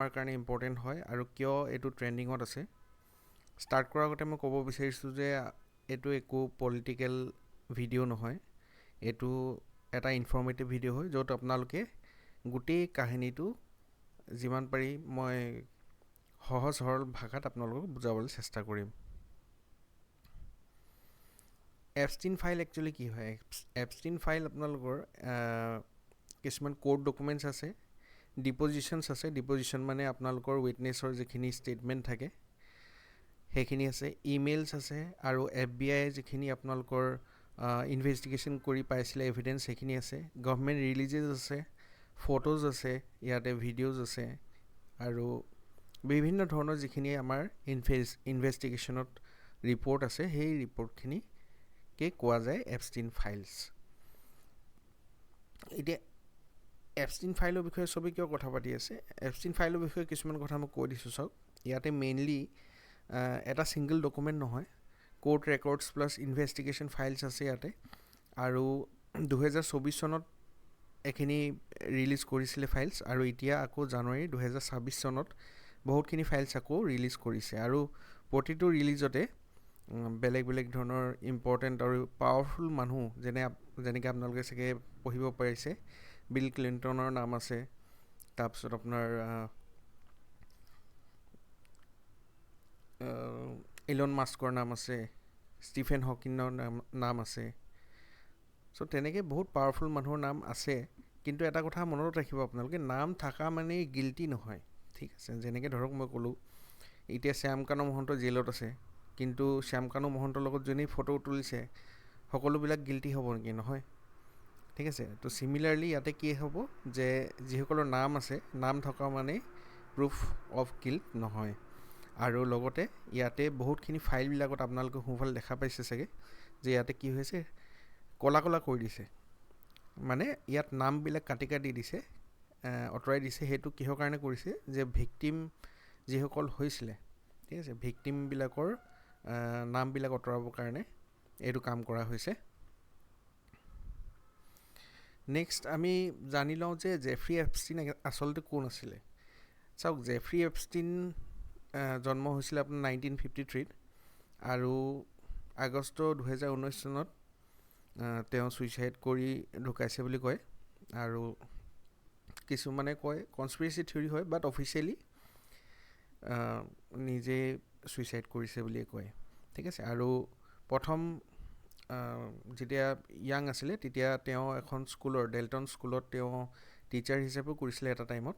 আমাৰ কাৰণে ইম্পৰ্টেণ্ট হয় আৰু কিয় এইটো ট্ৰেণ্ডিঙত আছে। ষ্টাৰ্ট কৰাৰ আগতে মই ক'ব বিচাৰিছোঁ যে এইটো একো পলিটিকেল ভিডিঅ' নহয়, এইটো এটা ইনফৰ্মেটিভ ভিডিঅ' হয় য'ত আপোনালোকে গোটেই কাহিনীটো যিমান পাৰি মই সহজ সৰল ভাষাত আপোনালোকক বুজাবলৈ চেষ্টা কৰিম। এপষ্টিন ফাইল একচুৱেলি কি হয়? এপষ্টিন ফাইল আপোনালোকৰ কিছুমান কোৰ্ট ডকুমেণ্টছ আছে, ডিপ'জিশ্যনছ আছে। ডিপ'জিশ্যন মানে আপোনালোকৰ উইটনেছৰ যিখিনি ষ্টেটমেণ্ট থাকে সেইখিনি আছে, ইমেইলছ আছে, আৰু FBI যিখিনি আপোনালোকৰ ইনভেষ্টিগেশ্যন কৰি পাইছিলে এভিডেঞ্চ সেইখিনি আছে, গভৰ্ণমেণ্ট ৰিলিজেছ আছে, ফটোজ আছে, ইয়াতে ভিডিঅ'জ আছে, আৰু বিভিন্ন ধৰণৰ যিখিনি আমাৰ ইনভেষ্টিগেশ্যনত ৰিপৰ্ট আছে সেই ৰিপৰ্টখিনিকে কোৱা যায় এপষ্টিন ফাইলছ। এতিয়া এপষ্টিন ফাইলৰ বিষয়ে চবেই কিয় কথা পাতি আছে? এপষ্টিন ফাইলৰ বিষয়ে কিছুমান কথা মই কৈ দিছোঁ চাওক। ইয়াতে মেইনলি এটা ছিংগল ডকুমেণ্ট নহয়, court records plus investigation files আছে ইয়াতে। আৰু 2024 চনত এইখিনি ৰিলিজ কৰিছিলে ফাইলছ, আৰু এতিয়া আকৌ জানুৱাৰী 2026 চনত বহুতখিনি ফাইলছ আকৌ ৰিলিজ কৰিছে। আৰু প্ৰতিটো ৰিলিজতে বেলেগ বেলেগ ধৰণৰ ইম্পৰ্টেণ্ট আৰু পাৱাৰফুল মানুহ যেনেকৈ আপোনালোকে চাগে পঢ়িব পাৰিছে, বিল ক্লিণ্টনৰ নাম আছে, তাৰপিছত আপোনাৰ ইলন মাস্কৰ নাম আছে, ষ্টিফেন হকিনৰ নাম আছে। চ' তেনেকৈ বহুত পাৱাৰফুল মানুহৰ নাম আছে, কিন্তু এটা কথা মনত ৰাখিব আপোনালোকে, নাম থকা মানেই গিল্টি নহয়, ঠিক আছে? যেনেকৈ ধৰক মই ক'লোঁ এতিয়া শ্যামকানু মহন্ত জেলত আছে, কিন্তু শ্যামকানু মহন্তৰ লগত যোনেই ফটো তুলিছে সকলোবিলাক গিল্টি হ'ব নেকি? নহয়, ঠিক আছে? তো চিমিলাৰলি ইয়াতে কি হ'ব যে যিসকলৰ নাম আছে, নাম থকা মানে প্ৰুফ অফ গিল্ট নহয়। আৰু লগতে ইয়াতে বহুতখিনি ফাইলবিলাকত আপোনালোকে সোঁফালে দেখা পাইছে চাগে যে ইয়াতে কি হৈছে, ক'লা ক'লা কৰি দিছে, মানে ইয়াত নামবিলাক কাটি কাটি দিছে, আঁতৰাই দিছে। সেইটো কিহৰ কাৰণে কৰিছে? যে ভিক্টিম যিসকল হৈছিলে, ঠিক আছে, ভিক্টিমবিলাকৰ নামবিলাক আঁতৰাবৰ কাৰণে এইটো কাম কৰা হৈছে। নেক্সট আমি জানি লওঁ যে জেফ্ৰী এপষ্টিন আচলতে কোন আছিলে। চাওক, জেফ্ৰী এপষ্টিন জন্ম হৈছিলে আপোনাৰ 1953 আৰু আগষ্ট 2019 চনত তেওঁ ছুইচাইড কৰি ঢুকাইছে বুলি কয়, আৰু কিছুমানে কয় কনস্পিৰেচি থিয়ৰী হয়, বাট অফিচিয়েলি নিজে ছুইচাইড কৰিছে বুলিয়ে কয়, ঠিক আছে? আৰু প্ৰথম যেতিয়া য়াং আছিলে তেতিয়া তেওঁ এখন স্কুলৰ, ডেল্টন স্কুলত তেওঁ টিচাৰ হিচাপেও কৰিছিলে এটা টাইমত,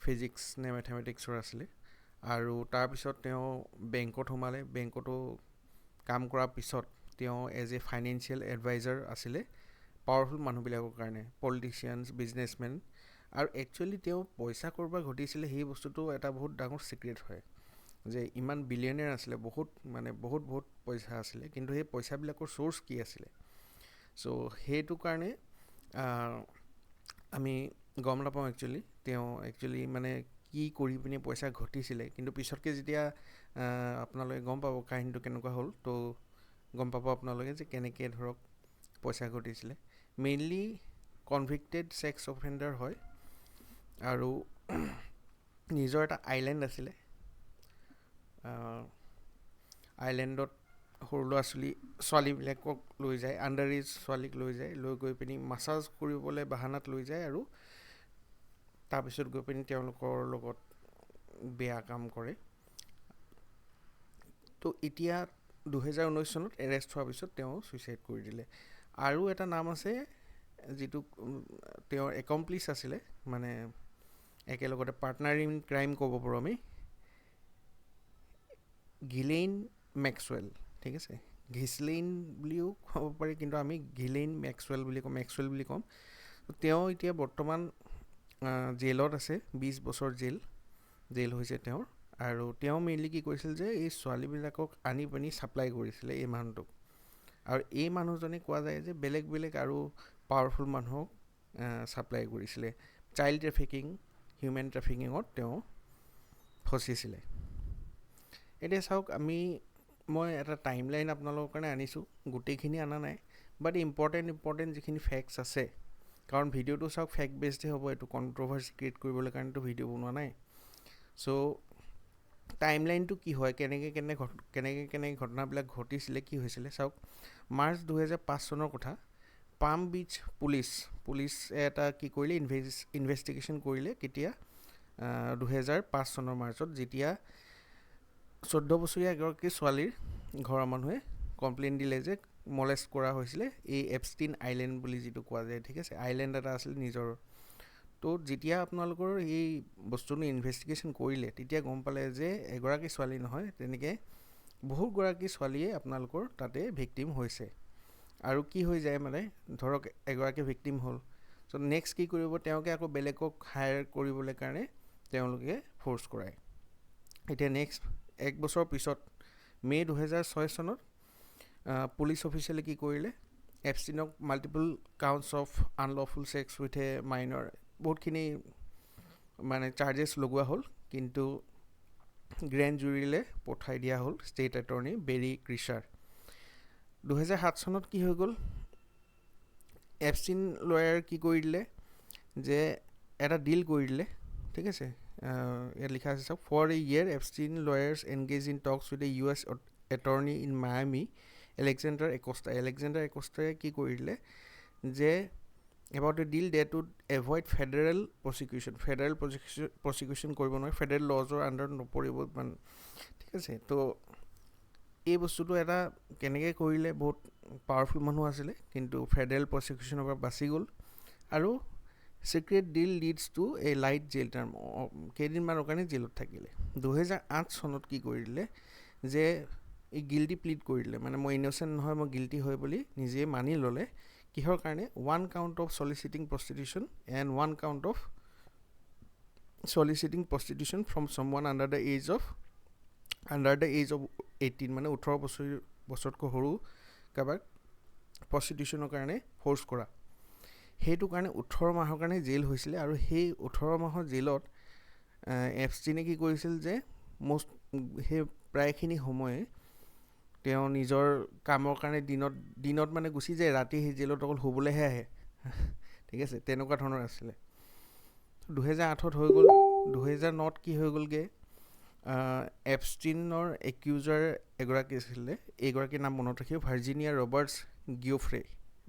ফিজিক্স নে মেথমেটিক্সৰ আছিলে। আৰু তাৰপিছত তেওঁ বেংকত সোমালে, বেংকতো কাম কৰাৰ পিছত তেওঁ এজ এ ফাইনেন্সিয়েল এডভাইজাৰ আছিলে পাৱাৰফুল মানুহবিলাকৰ কাৰণে, পলিটিচিয়ানছ, বিজনেছমেন। আৰু একচুৱেলি তেওঁ পইচা ক'ৰবাত ঘটিছিলে সেই বস্তুটো এটা বহুত ডাঙৰ ছিক্ৰেট হয়, যে ইমান বিলিয়নিয়াৰ আছিলে, বহুত পইচা আছিলে, কিন্তু সেই পইচাবিলাকৰ চ'ৰ্চ কি আছিলে? চ' সেইটো কাৰণে আমি গম নাপাওঁ তেওঁ একচুৱেলি মানে কি কৰি পিনি পইচা ঘটিছিলে। কিন্তু পিছতকৈ যেতিয়া আপোনালোকে গম পাব কাহিনীটো কেনেকুৱা হ'ল, তো গম পাব আপোনালোকে যে কেনেকৈ ধৰক পইচা ঘটিছিলে। মেইনলি কনভিক্টেড ছেক্স অফেণ্ডাৰ হয়, আৰু নিজৰ এটা আইলেণ্ড আছিলে, আইলেণ্ডত সৰু ছোৱালীবিলাকক লৈ যায়, আণ্ডাৰ এজ ছোৱালীক লৈ গৈ পিনি মাছাজ কৰিবলৈ বাহানাত লৈ যায়, আৰু তাৰপিছত গৈ পিনি তেওঁলোকৰ লগত বেয়া কাম কৰে। তো এতিয়া 2019 চনত এৰেষ্ট হোৱাৰ পিছত তেওঁ ছুইচাইড কৰি দিলে। আৰু এটা নাম আছে যিটো তেওঁৰ একমপ্লিচ আছিলে, মানে একেলগতে পাৰ্টনাৰ ইন ক্ৰাইম ক'ব পাৰোঁ আমি, গিলেইন মেক্সৱেল, ঠিক আছে? ঘিছলেইন বুলিও ক'ব পাৰি, কিন্তু আমি গিলেইন মেক্সৱেল বুলি ক'ম। তেওঁ এতিয়া বৰ্তমান জেলত আছে, 20 বছৰ জেল হৈছে তেওঁৰ। আৰু তেওঁ মেইনলি কি কৰিছিল যে এই ছোৱালীবিলাকক আনি পিনি ছাপ্লাই কৰিছিলে এই মানুহটোক, আৰু এই মানুহজনে কোৱা যায় যে বেলেগ বেলেগ আৰু পাৱাৰফুল মানুহক ছাপ্লাই কৰিছিলে। চাইল্ড ট্ৰেফিকিং, হিউমেন ট্ৰেফিকিঙত তেওঁ ফচিছিলে। এতিয়া চাওক, মই এটা টাইমলাইন আপোনালোকৰ কাৰণে আনিছোঁ, গোটেইখিনি অনা নাই, বাট ইম্পৰ্টেণ্ট যিখিনি ফেক্টছ আছে, কাৰণ ভিডিঅ'টো চাওক ফেক্ট বেছডে হ'ব, এইটো কণ্ট্ৰভাৰ্চি ক্ৰিয়েট কৰিবলৈ কাৰণেতো ভিডিঅ' বনোৱা নাই। চ' টাইমলাইনটো কি হয়, কেনেকৈ ঘটনাবিলাক ঘটিছিলে, কি হৈছিলে চাওক। মাৰ্চ 2005 চনৰ কথা। পাম বিচ পুলিচে এটা কি কৰিলে, ইনভেষ্টিগেশ্যন কৰিলে। কেতিয়া? 2005 চনৰ মাৰ্চত, যেতিয়া 14 বছৰীয়া এগৰাকী ছোৱালীৰ ঘৰৰ মানুহে কমপ্লেইন দিলে যে মলেষ্ট কৰা হৈছিলে এই এপষ্টিন আইলেণ্ড বুলি যিটো কোৱা যায়, ঠিক আছে, আইলেণ্ড এটা আছিলে নিজৰ। তো যেতিয়া আপোনালোকৰ এই বস্তুটো ইনভেষ্টিগেশ্যন কৰিলে, তেতিয়া গম পালে যে এগৰাকী ছোৱালী নহয়, তেনেকৈ বহুতগৰাকী ছোৱালীয়ে আপোনালোকৰ তাতে ভিক্টিম হৈছে। আৰু কি হৈ যায় মানে, ধৰক এগৰাকী ভিক্টিম হ'ল, চ' নেক্সট কি কৰিব, তেওঁলোকে আকৌ বেলেগক হায়াৰ কৰিবলৈ কাৰণে তেওঁলোকে ফ'ৰ্চ কৰায়। এতিয়া নেক্সট 1 বছৰ পিছত মে' 2006 চনত পুলিচ অফিচিয়েলে কি কৰিলে, এপষ্টিনক multiple counts of unlawful sex with a minor, বহুতখিনি মানে চাৰ্জেছ লগোৱা হ'ল, কিন্তু গ্ৰেণ্ড জুৰিলৈ পঠাই দিয়া হ'ল ষ্টেট এটৰ্নি বেৰী ক্ৰিছাৰ। 2007 চনত কি হৈ গ'ল, এপষ্টিন লয়াৰ কি কৰি দিলে যে এটা ডিল কৰি দিলে, ঠিক আছে। ইয়াত লিখা আছে চাওক, for a year Epstein lawyers engage in talks with a US attorney in Miami Alexander একষ্টাই কি কৰি দিলে যে about a deal that would avoid federal prosecution কৰিব নোৱাৰে, ফেডাৰেল লজৰ আণ্ডাৰত নপৰিব মানে, ঠিক আছে। তো এই বস্তুটো এটা কেনেকৈ কৰিলে, বহুত পাৱাৰফুল মানুহ আছিলে, কিন্তু ফেডাৰেল প্ৰচিকিউশ্যনৰ পৰা বাচি গ'ল। আৰু চিক্ৰেট ডিল লিডছ টু এ লাইট জেইল টাৰ্ম, কেইদিনমানৰ কাৰণে জেইলত থাকিলে। 2008 চনত কি কৰি দিলে যে এই গিল্টি প্লিড কৰি দিলে, মানে মই ইন'চেণ্ট নহয়, মই গিল্টি হয় বুলি নিজে মানি ল'লে। কিহৰ কাৰণে? 1 count of soliciting prostitution and 1 count of soliciting prostitution from someone under the age of 18, মানে 18 বছৰতকৈ সৰু কাৰোবাক প্ৰষ্টিটিউশ্যনৰ কাৰণে ফ'ৰ্চ কৰা। সেইটো কাৰণে 18 মাহৰ কাৰণে জেইল হৈছিলে। আৰু সেই 18 মাহৰ জেইলত এপষ্টিনে কি কৰিছিল যে সেই প্ৰায়খিনি সময়ে তেওঁ নিজৰ কামৰ কাৰণে দিনত মানে গুচি যায়, ৰাতি সেই জেইলত অকল শুবলৈহে আহে, ঠিক আছে, তেনেকুৱা ধৰণৰ আছিলে। 2008 হৈ গ'ল। 2009 কি হৈ গ'লগৈ, এপষ্টিনৰ একিউজাৰ এগৰাকী আছিলে, এইগৰাকীৰ নাম মনত ৰাখিব, ভাৰ্জিনিয়া ৰবাৰ্টছ গিউফ্ৰে।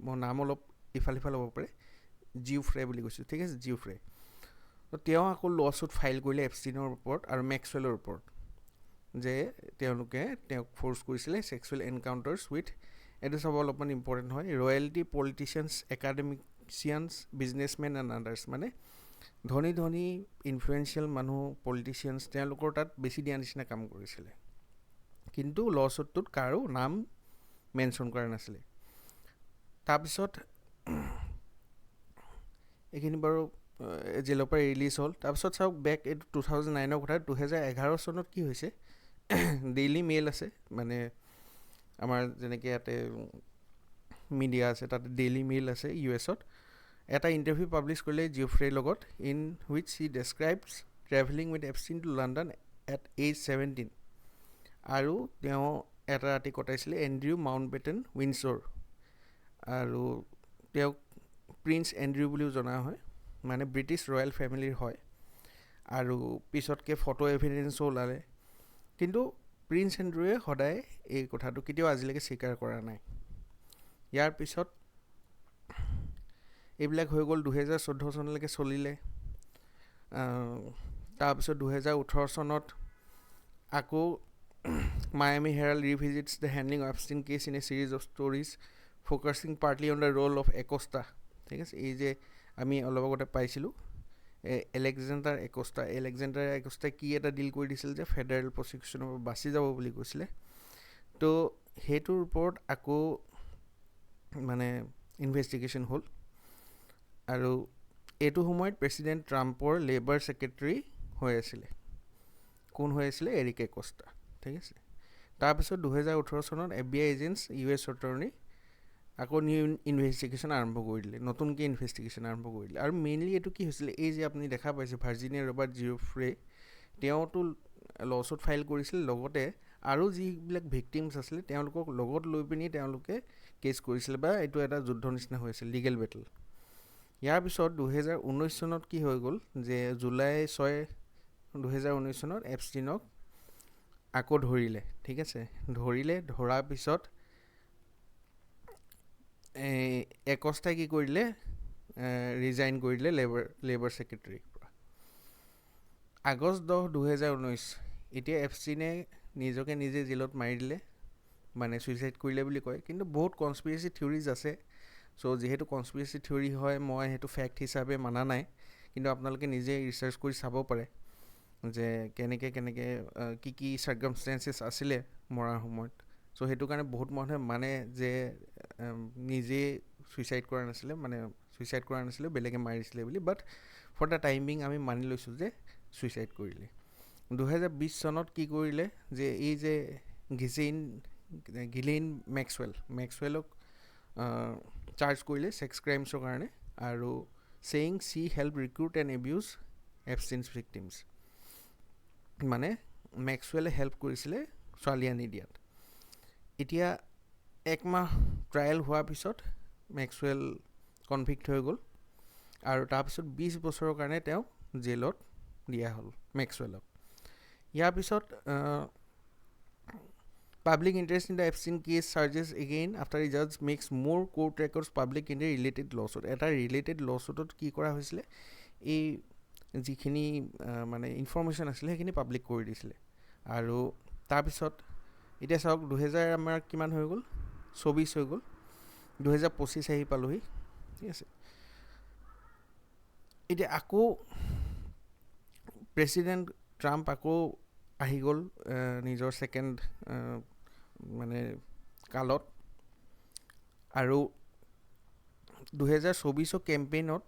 মোৰ নাম অলপ ইফাল সিফাল হ'ব পাৰে, জিউফ্ৰে বুলি কৈছোঁ, ঠিক আছে, জিউফ্ৰে। তো তেওঁ আকৌ লছুট ফাইল কৰিলে এপষ্টিনৰ ওপৰত আৰু মেক্সৱেলৰ ওপৰত, যে তেওঁলোকে তেওঁক ফ'ৰ্চ কৰিছিলে ছেক্সুৱেল এনকাউণ্টাৰ্ছ উইথ, এইটো চাব অলপমান ইম্পৰ্টেণ্ট হয়, ৰয়েলিটি, পলিটিচিয়ানছ, একাডেমিচিয়ানছ, বিজনেছমেন এণ্ড আদাৰ্ছ, মানে ধনী ইনফ্লুৱেঞ্চিয়েল মানুহ, পলিটিচিয়ানছ, তেওঁলোকৰ তাত বেছি দিয়া নিচিনা কাম কৰিছিলে। কিন্তু লছুটটোত কাৰো নাম মেনশ্যন কৰা নাছিলে। তাৰপিছত এইখিনি বাৰু জেলৰ পৰা ৰিলিজ হ'ল। তাৰপিছত চাওক বেক, এইটো 2009 কথা। 2011 চনত কি হৈছে, ডেইলি মেইল আছে, মানে আমাৰ যেনেকৈ ইয়াতে মিডিয়া আছে, তাতে ডেইলি মেইল আছে US-ত, এটা ইণ্টাৰভিউ পাব্লিছ কৰিলে জিউফ্ৰেৰ লগত, in which he describes traveling with Epstein to London at age 17, আৰু তেওঁ এটা ৰাতি কটাইছিলে এণ্ড্ৰিউ মাউণ্টবেটেন উইণ্ডছৰ, আৰু তেওঁক প্ৰিন্স এণ্ড্ৰিউ বুলিও জনা হয়, মানে ব্ৰিটিছ ৰয়েল ফেমিলিৰ হয়। আৰু পিছতকৈ ফটো এভিডেঞ্চো ওলালে, কিন্তু প্ৰিন্স এণ্ড্ৰুৱে সদায় এই কথাটো কেতিয়াও আজিলৈকে স্বীকাৰ কৰা নাই। ইয়াৰ পিছত এইবিলাক হৈ গ'ল, 2014 চনলৈকে চলিলে। তাৰপিছত 2018 চনত আকৌ Miami Herald revisits the handling of Epstein case in a series of stories focusing partly on the role of Acosta, ঠিক আছে। এই যে আমি অলপ আগতে পাইছিলোঁ এলেকজেণ্ডাৰ একষ্টাই কি এটা ডিল কৰি দিছিল যে ফেডাৰেল প্ৰচিকিউশ্যনৰ পৰা বাচি যাব বুলি কৈছিলে। তো সেইটোৰ ওপৰত আকৌ মানে ইনভেষ্টিগেশ্যন হ'ল। আৰু এইটো সময়ত প্ৰেছিডেণ্ট ট্ৰাম্পৰ লেবাৰ ছেক্ৰেটাৰী হৈ আছিলে। কোন হৈ আছিলে? এৰিক একষ্টা, ঠিক আছে। তাৰপিছত 2018 চনত FBI এজেণ্টছ US এটৰ্নি আকৌ নিউ ইনভেষ্টিগেশ্যন আৰম্ভ কৰি দিলে, নতুনকৈ ইনভেষ্টিগেশ্যন আৰম্ভ কৰি দিলে। আৰু মেইনলি এইটো কি হৈছিলে, এই যে আপুনি দেখা পাইছে ভাৰ্জিনিয়া ৰবাৰ্ট জিউফ্ৰে, তেওঁতো লছুট ফাইল কৰিছিল, লগতে আৰু যিবিলাক ভিক্টিমছ আছিলে তেওঁলোকক লগত লৈ পিনি তেওঁলোকে কেছ কৰিছিলে, বা এইটো এটা যুদ্ধ নিচিনা হৈ আছিল, লিগেল বেটল। ইয়াৰ পিছত 2019 চনত কি হৈ গ'ল যে জুলাই 6 2019 চনত এপষ্টিনক আকৌ ধৰিলে, ঠিক আছে। ধৰাৰ পিছত 21 কি কৰিলে, ৰিজাইন কৰিলে লেবাৰ ছেক্ৰেটাৰীৰ পৰা। আগষ্ট 10, 2019 এতিয়া এপষ্টিনে নিজকে নিজে জেলত মাৰি দিলে, মানে ছুইচাইড কৰিলে বুলি কয়। কিন্তু বহুত কনস্পিৰেচি থিয়ৰিজ আছে। চ' যিহেতু কনস্পিৰেচি থিয়ৰি হয়, মই সেইটো ফেক্ট হিচাপে মানা নাই, কিন্তু আপোনালোকে নিজে ৰিচাৰ্চ কৰি চাব পাৰে যে কেনেকৈ কি চাৰ্কামষ্টেঞ্চেছ আছিলে মৰাৰ সময়ত। চ' সেইটো কাৰণে বহুত মানুহে মানে যে নিজে ছুইচাইড কৰা নাছিলে, বেলেগে মাৰিছিলে বুলি। বাট ফৰ দ্য টাইম বিং আমি মানি লৈছোঁ যে ছুইচাইড কৰিলে। 2020 চনত কি কৰিলে যে এই যে গিলেইন মেক্সৱেলক চাৰ্জ কৰিলে ছেক্স ক্ৰাইমছৰ কাৰণে, আৰু saying she help recruit and abuse Epstein's victims. মানে মেক্সৱেলে হেল্প কৰিছিলে ছোৱালী আনি দিয়াত। এতিয়া 1 মাহ ট্ৰায়েল হোৱাৰ পিছত মেক্সৱেল কনভিক্ট হৈ গ'ল, আৰু তাৰপিছত 20 বছৰৰ কাৰণে তেওঁ জেলত দিয়া হ'ল মেক্সৱেলক। ইয়াৰ পিছত public interest in the Epstein case charges again after the জাজ makes more court records public in the related lawsuit. এটা ৰিলেটেড লছুটত কি কৰা হৈছিলে, এই যিখিনি মানে ইনফৰ্মেশ্যন আছিলে সেইখিনি পাব্লিক কৰি দিছিলে। আৰু তাৰপিছত এতিয়া চাওক 2000 আমাৰ কিমান হৈ গ'ল, 24 হৈ গ'ল, 2025 আহি পালোহি, ঠিক আছে। এতিয়া আকৌ প্ৰেছিডেণ্ট ট্ৰাম্প আকৌ আহি গ'ল নিজৰ ছেকেণ্ড মানে কালত। আৰু 2024 কেম্পেইনত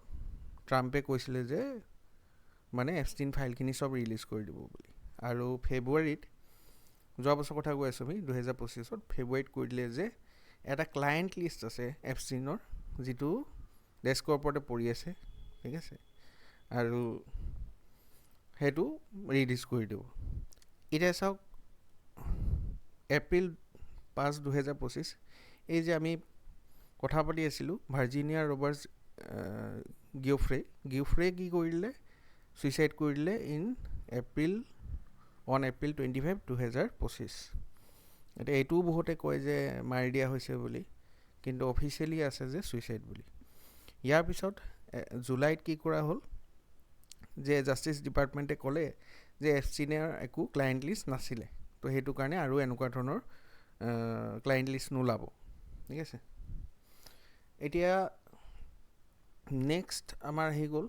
ট্ৰাম্পে কৈছিলে যে মানে এপষ্টিন ফাইলখিনি চব ৰিলিজ কৰি দিব বুলি। আৰু ফেব্ৰুৱাৰীত, যোৱা বছৰ কথা কৈ আছোঁ আমি, 2025 ফেব্ৰুৱাৰীত কৈ দিলে যে এটা ক্লায়েণ্ট লিষ্ট আছে এপষ্টিনৰ, যিটো ডেস্কৰ ওপৰতে পৰি আছে, ঠিক আছে, আৰু সেইটো ৰিলিজ কৰি দিব। এতিয়া চাওক এপ্ৰিল 5, 2025 এই যে আমি কথা পাতি আছিলোঁ ভাৰ্জিনিয়া ৰবাৰ্টছ গিউফ্ৰে কি কৰিলে, ছুইচাইড কৰিলে এপ্ৰিল 25, 2025। এতিয়া এইটোও বহুতে কয় যে মাৰি দিয়া হৈছে বুলি, কিন্তু অফিচিয়েলি আছে যে ছুইচাইড বুলি। ইয়াৰ পিছত জুলাইত কি কৰা হ'ল যে জাষ্টিচ ডিপাৰ্টমেণ্টে ক'লে যে এপষ্টিনৰ একো ক্লায়েণ্ট লিষ্ট নাছিলে, তো সেইটো কাৰণে আৰু এনেকুৱা ধৰণৰ ক্লায়েণ্ট লিষ্ট নোলাব, ঠিক আছে। এতিয়া নেক্সট আমাৰ আহি গ'ল,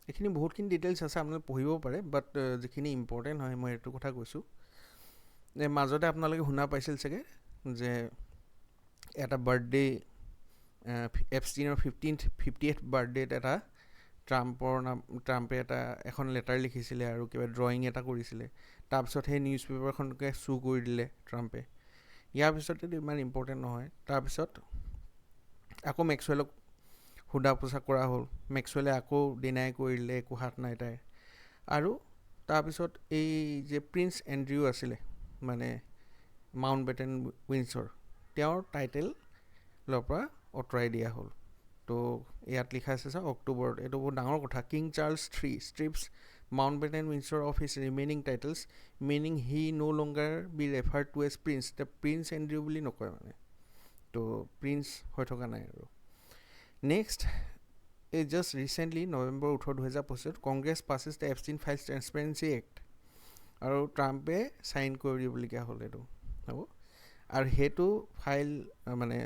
এইখিনি বহুতখিনি ডিটেইলছ আছে, আপোনালোকে পঢ়িব পাৰে, বাট যিখিনি ইম্পৰ্টেণ্ট হয় মই এইটো কথা কৈছোঁ। মাজতে আপোনালোকে শুনা পাইছিল চাগে যে এটা বাৰ্থডে এপষ্টিনৰ 50th বাৰ্থডেত এটা ট্ৰাম্পে এখন লেটাৰ লিখিছিলে আৰু কিবা ড্ৰয়িং এটা কৰিছিলে। তাৰপিছত সেই নিউজ পেপাৰখনকে চু কৰি দিলে ট্ৰাম্পে। ইয়াৰ পিছতে ইমান ইম্পৰ্টেণ্ট নহয়। তাৰপিছত আকৌ মেক্সৱেলক সোধা পোছা কৰা হ'ল, মেক্সৱেলে আকৌ ডিনাই কৰি দিলে, একো হাত নাই তাইৰ। আৰু তাৰপিছত এই যে প্ৰিন্স এণ্ড্ৰিউ আছিলে, মানে মাউণ্ট বেটেন উইণ্ডছৰ, তেওঁৰ টাইটেলৰ পৰা আঁতৰাই দিয়া হ'ল। তো ইয়াত লিখা আছে চাওক, অক্টোবৰত, এইটো বহুত ডাঙৰ কথা, King Charles III strips Mountbatten Windsor of his remaining titles meaning he no' longer be referred to as Prince. এতিয়া প্ৰিন্স এণ্ড্ৰিউ বুলি নকয় মানে, তো প্ৰিন্স হৈ থকা নাই আৰু। নেক্সট, এই just recently November 18, 2025 Congress passes the Epstein files transparency act, আৰু ট্ৰাম্পে চাইন কৰি দিবলগীয়া হ'ল এইটো, হ'ব। আৰু সেইটো ফাইল মানে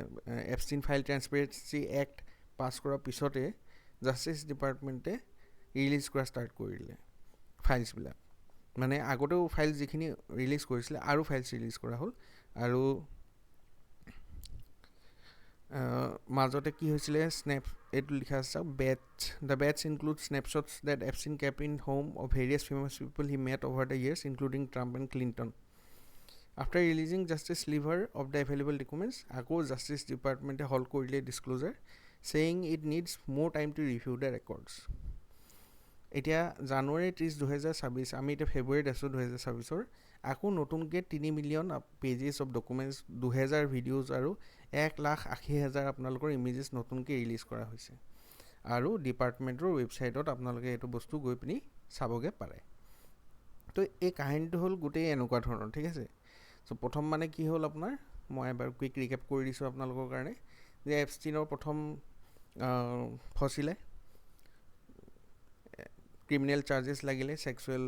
এপষ্টিন ফাইল ট্ৰেন্সপেৰেঞ্চি এক্ট পাছ কৰাৰ পিছতে জাষ্টিচ ডিপাৰ্টমেণ্টে ৰিলিজ কৰা ষ্টাৰ্ট কৰি দিলে ফাইলছবিলাক। মানে আগতেও ফাইল যিখিনি ৰিলিজ কৰিছিলে আৰু ফাইলছ ৰিলিজ কৰা হ'ল। আৰু মাজতে কি হৈছিলে, এইটো লিখা আছে the bates include snapshots that Epstein kept in home of various famous people he met over the years including Trump and Clinton. After releasing just a sliver of the available documents, আকৌ জাষ্টিচ ডিপাৰ্টমেণ্টে hold কৰি দিলে ডিছক্ল'জাৰ, saying it needs more time to review the records. এতিয়া জানুৱাৰী 30, 2026, আমি এতিয়া ফেব্ৰুৱাৰীত আছোঁ 2026, আকৌ নতুনকৈ 3 million pages of documents, 2000 videos আৰু 1,80,000 আপোনালোকৰ ইমেজেছ নতুনকৈ ৰিলিজ কৰা হৈছে। আৰু ডিপাৰ্টমেণ্টৰ ৱেবছাইটত আপোনালোকে এইটো বস্তু গৈ পিনি চাবগৈ পাৰে। তো এই কাহিনীটো হ'ল গোটেই এনেকুৱা ধৰণৰ, ঠিক আছে। চ' প্ৰথম মানে কি হ'ল আপোনাৰ, মই এবাৰ কুইক ৰিকেপ কৰি দিছোঁ আপোনালোকৰ কাৰণে, যে এপষ্টিনৰ প্ৰথম ফচিলে ক্ৰিমিনেল চাৰ্জেছ লাগিলে ছেক্সুৱেল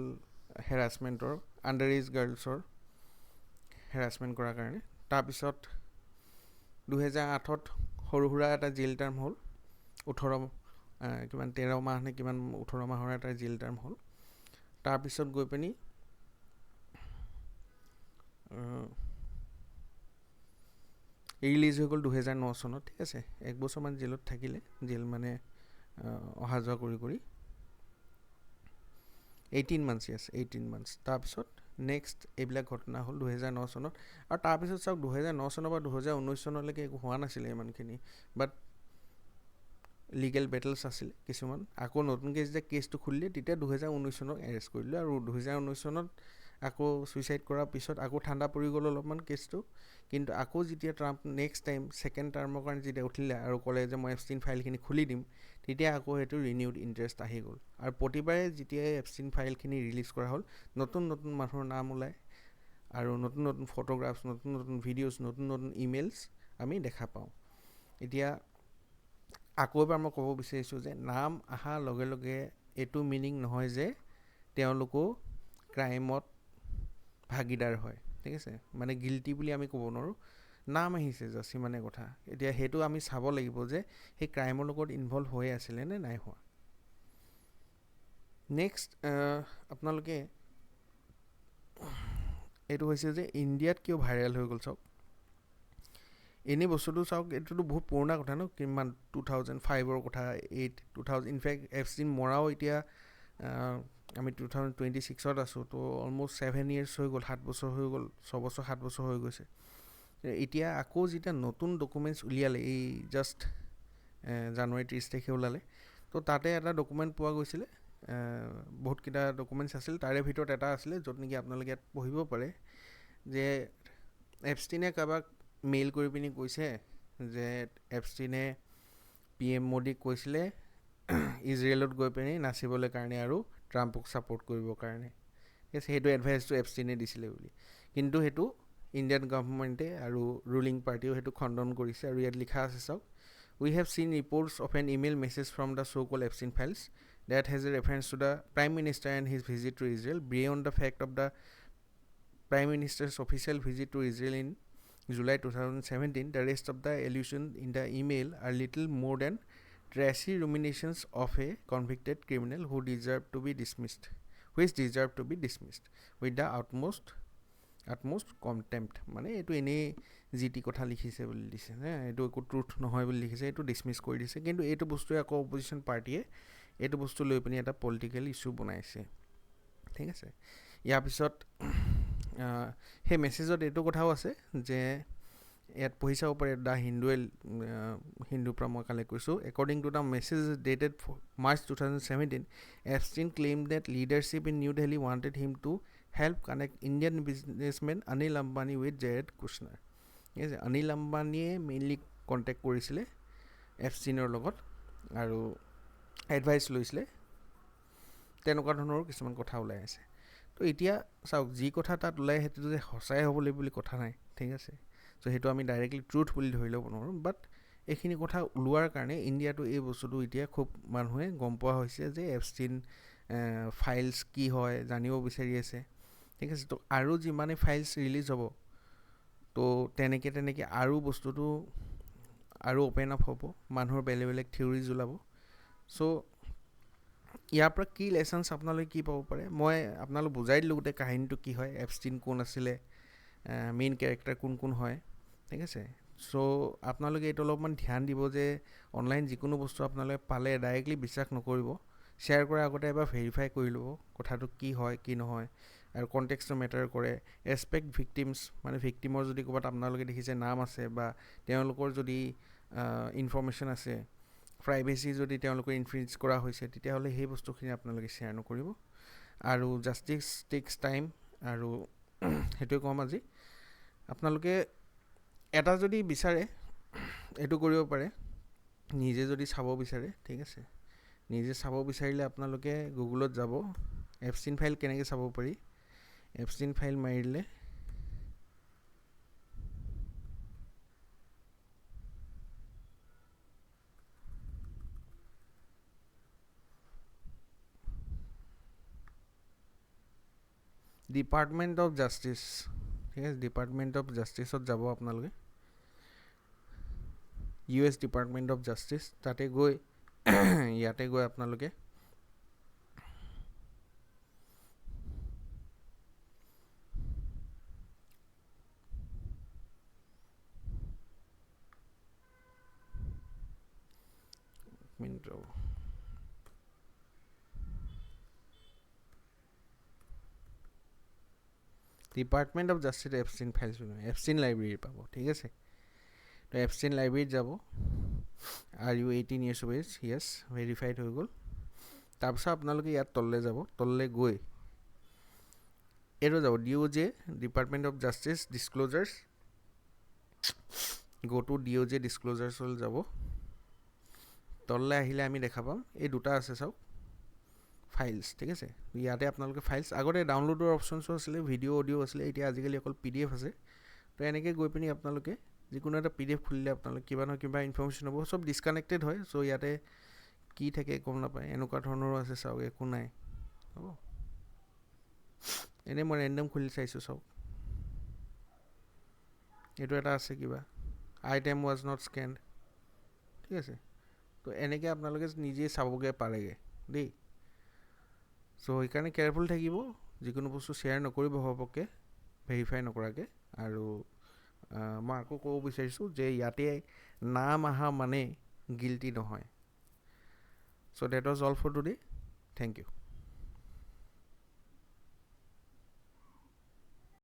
হেৰাছমেণ্টৰ, আণ্ডাৰ এজ গাৰ্লছৰ হেৰাছমেণ্ট কৰাৰ কাৰণে। তাৰপিছত 2008ত সৰু সুৰা এটা জেইল টাৰ্ম হ'ল, 13 মাহ নে কিমান 18 মাহৰ এটা জেইল টাৰ্ম হ'ল। তাৰপিছত গৈ পিনি ৰিলিজ হৈ গ'ল 2009 চনত, ঠিক আছে। 1 বছৰমান জেলত থাকিলে, জেল মানে অহা যোৱা কৰি 18 মান্থছ। তাৰপিছত নেক্সট এইবিলাক ঘটনা হ'ল 2009 চনত। আৰু তাৰপিছত চাওক 2009 চনৰ পৰা 2019 চনলৈকে একো হোৱা নাছিলে ইমানখিনি, বাট লিগেল বেটেলছ আছিল কিছুমান। আকৌ নতুনকৈ যেতিয়া কেছটো খুলিলে তেতিয়া 2019 চনত এৰেষ্ট কৰিলে, আৰু 2019 চনত আকৌ ছুইচাইড কৰাৰ পিছত আকৌ ঠাণ্ডা পৰি গ'ল অলপমান কেছটো। কিন্তু আকৌ যেতিয়া ট্ৰাম্প নেক্সট টাইম ছেকেণ্ড টাৰ্মৰ কাৰণে যেতিয়া উঠিলে আৰু ক'লে যে মই এপষ্টিন ফাইলখিনি খুলি দিম, তেতিয়া আকৌ সেইটো ৰিনিউড ইণ্টাৰেষ্ট আহি গ'ল। আৰু প্ৰতিবাৰে যেতিয়াই এপষ্টিন ফাইলখিনি ৰিলিজ কৰা হ'ল, নতুন মানুহৰ নাম ওলায়, আৰু নতুন ফটোগ্ৰাফছ, নতুন ভিডিঅ'ছ, নতুন ইমেইলছ আমি দেখা পাওঁ। এতিয়া আকৌ এবাৰ মই ক'ব বিচাৰিছোঁ যে নাম অহাৰ লগে লগে এইটো মিনিং নহয় যে তেওঁলোকো ক্ৰাইমত ভাগিদাৰ হয়, ঠিক আছে। মানে গিল্টি বুলি আমি ক'ব নোৱাৰোঁ, নাম আহিছে জাষ্ট সিমানে কথা। এতিয়া সেইটো আমি চাব লাগিব যে সেই ক্ৰাইমৰ লগত ইনভলভ হৈ আছিলে নে নাই হোৱা। নেক্সট আপোনালোকে এইটো হৈছে যে ইণ্ডিয়াত কিয় ভাইৰেল হৈ গ'ল চাওক। এনেই বস্তুটো চাওক, এইটোতো বহুত পুৰণা কথা ন, কিমান 2005ৰ কথা, 2000 ইনফেক্ট এপষ্টিন মৰাও এতিয়া আমি 2026ত আছোঁ, তো অলমষ্ট 7 years হৈ গ'ল, 7 বছৰ হৈ গ'ল, 6 বছৰ 7 বছৰ হৈ গৈছে। এতিয়া আকৌ যেতিয়া নতুন ডকুমেণ্টছ উলিয়ালে, এই জাষ্ট জানুৱাৰী 30 তাৰিখে ওলালে, তো তাতে এটা ডকুমেণ্ট পোৱা গৈছিলে, বহুতকেইটা ডকুমেণ্টছ আছিল, তাৰে ভিতৰত এটা আছিলে য'ত নেকি আপোনালোকে ইয়াত পঢ়িব পাৰে যে এপষ্টিনে কাৰোবাক মেইল কৰি পিনি কৈছে যে এপষ্টিনে PM মোদীক কৈছিলে ইজৰাইলত গৈ পিনি নাচিবলৈ কাৰণে আৰু ট্ৰাম্পক ছাপোৰ্ট কৰিবৰ কাৰণে, ঠিক আছে। সেইটো এডভাইচটো এপষ্টিনে দিছিলে বুলি, কিন্তু সেইটো ইণ্ডিয়ান গভৰ্ণমেণ্টে আৰু ৰুলিং পাৰ্টিও সেইটো খণ্ডন কৰিছে। আৰু ইয়াত লিখা আছে চাওক, we have seen reports of an email message from the so' called Epstein files that has a reference to the Prime Minister and his visit to Israel. Beyond the fact of the Prime Minister's official visit to Israel in July 2017, the rest of the allusions in the email are little more than trashy ruminations of a convicted criminal who deserve to be dismissed with the utmost contempt. মানে এইটো এনেই যি T কথা লিখিছে বুলি দিছে, এইটো একো ট্ৰুথ নহয় বুলি লিখিছে, এইটো ডিছমিছ কৰি দিছে। কিন্তু এইটো বস্তুৱে আকৌ অপজিশ্যন পাৰ্টিয়ে এইটো বস্তু লৈ পিনি এটা পলিটিকেল ইছ্যু বনাইছে, ঠিক আছে। ইয়াৰ পিছত সেই মেছেজত এইটো কথাও আছে যে ইয়াত পঢ়ি চাব পাৰে, দ্য হিন্দুৰ পৰা মই কালেক্ট কৰিছোঁ। According to the message dated March 2017, Epstein claimed that leadership in New Delhi wanted him to help connect Indian businessman Anil Ambani with Jared Kushner. ঠিক আছে, অনিল আম্বানীয়ে মেইনলি কণ্টেক্ট কৰিছিলে এপষ্টিনৰ লগত আৰু এডভাইচ লৈছিলে, তেনেকুৱা ধৰণৰো কিছুমান কথা ওলাই আছে। তো এতিয়া চাওক, যি কথা তাত ওলাই সেইটো যে সঁচাই হ'ব লাগিব বুলি কথা নাই, ঠিক আছে। চ' সেইটো আমি ডাইৰেক্টলি ট্ৰুথ বুলি ধৰি ল'ব নোৱাৰোঁ, বাট এইখিনি কথা ওলোৱাৰ কাৰণে ইণ্ডিয়াটো এই বস্তুটো এতিয়া খুব মানুহে গম পোৱা হৈছে যে এপষ্টিন ফাইলছ কি হয় জানিব বিচাৰি আছে, ঠিক আছে। তো আৰু যিমানে ফাইলছ ৰিলিজ হ'ব, তো তেনেকৈ আৰু বস্তুটো আৰু অ'পেন আপ হ'ব, মানুহৰ বেলেগ থিয়ৰিজ ওলাব। চ' ইয়াৰ পৰা কি লেচনছ আপোনালোকে কি পাব পাৰে, মই আপোনালোক বুজাই দিলোঁ গোটেই কাহিনীটো কি হয়, এপষ্টিন কোন আছিলে, মেইন কেৰেক্টাৰ কোন হয়, ঠিক আছে। চ' আপোনালোকে এইটো অলপমান ধ্যান দিব যে অনলাইন যিকোনো বস্তু আপোনালোকে পালে ডাইৰেক্টলি বিশ্বাস নকৰিব, শ্বেয়াৰ কৰাৰ আগতে এবাৰ ভেৰিফাই কৰি ল'ব কথাটো কি হয় কি নহয়, আৰু কণ্টেক্সটো মেটাৰ কৰে। ৰেচপেক্ট ভিক্টিমছ, মানে ভিক্টিমৰ যদি ক'ৰবাত আপোনালোকে দেখিছে নাম আছে বা তেওঁলোকৰ যদি ইনফৰ্মেশ্যন আছে, প্ৰাইভেচি যদি তেওঁলোকৰ ইনফ্লুৱেঞ্চ কৰা হৈছে, তেতিয়াহ'লে সেই বস্তুখিনি আপোনালোকে শ্বেয়াৰ নকৰিব। আৰু জাষ্টিছ টেক্স টাইম, আৰু সেইটোৱে ক'ম আজি। আপোনালোকে এটা যদি বিচাৰে এইটো কৰিব পাৰে, নিজে যদি চাব বিচাৰে, ঠিক আছে। নিজে চাব বিচাৰিলে আপোনালোকে গুগলত যাব, এপচিন ফাইল কেনেকৈ চাব পাৰি, এপচিন ফাইল মাৰিলে ডিপাৰ্টমেণ্ট অফ জাষ্টিচ, ঠিক আছে, ডিপাৰ্টমেণ্ট অফ জাষ্টিচত যাব আপোনালোকে, US ডিপাৰ্টমেণ্ট অফ জাষ্টিচ, তাতে গৈ ইয়াতে গৈ আপোনালোকে department of justice Epstein file, Epstein library পাব, ঠিক আছে। তো এপচিন লাইব্ৰেৰীত যাব, are you 18 years of age, yes, verified হৈ গ'ল। তাৰপিছত আপোনালোকে ইয়াত তললৈ যাব, তললৈ গৈ এইটো যাব DOJ, department of justice disclosures, go to DOJ ডিছক্ল'জাৰ্ছলৈ যাব। তললৈ আহিলে আমি দেখা পাম এই দুটা আছে চাওক, ফাইলছ, ঠিক আছে। ইয়াতে আপোনালোকে ফাইলছ, আগতে ডাউনলোডৰ অপশ্যনছো আছিলে, ভিডিঅ' অডিঅ' আছিলে, এতিয়া আজিকালি অকল PDF আছে। তো এনেকৈ গৈ পিনি আপোনালোকে যিকোনো এটা PDF খুলিলে আপোনালোকে কিবা নহয় কিবা ইনফৰ্মেশ্যন হ'ব, চব ডিছকানেক্টেড হয়, চ' ইয়াতে কি থাকে গম নাপায়, এনেকুৱা ধৰণৰো আছে চাওক, একো নাই, হ'ব। এনেই মই ৰেণ্ডম খুলি চাইছোঁ চাওক, এইটো এটা আছে কিবা, আইটেম ৱাজ নট স্কেন্ড, ঠিক আছে। তো এনেকৈ আপোনালোকে নিজে চাবগৈ পাৰেগৈ দেই। চ' সেইকাৰণে কেয়াৰফুল থাকিব, যিকোনো বস্তু শ্বেয়াৰ নকৰিব ঘপককৈ ভেৰিফাই নকৰাকৈ। আৰু মই আকৌ ক'ব বিচাৰিছোঁ যে ইয়াতে নাম আহা মানে গিল্টি নহয়। So' that was all for today, thank U.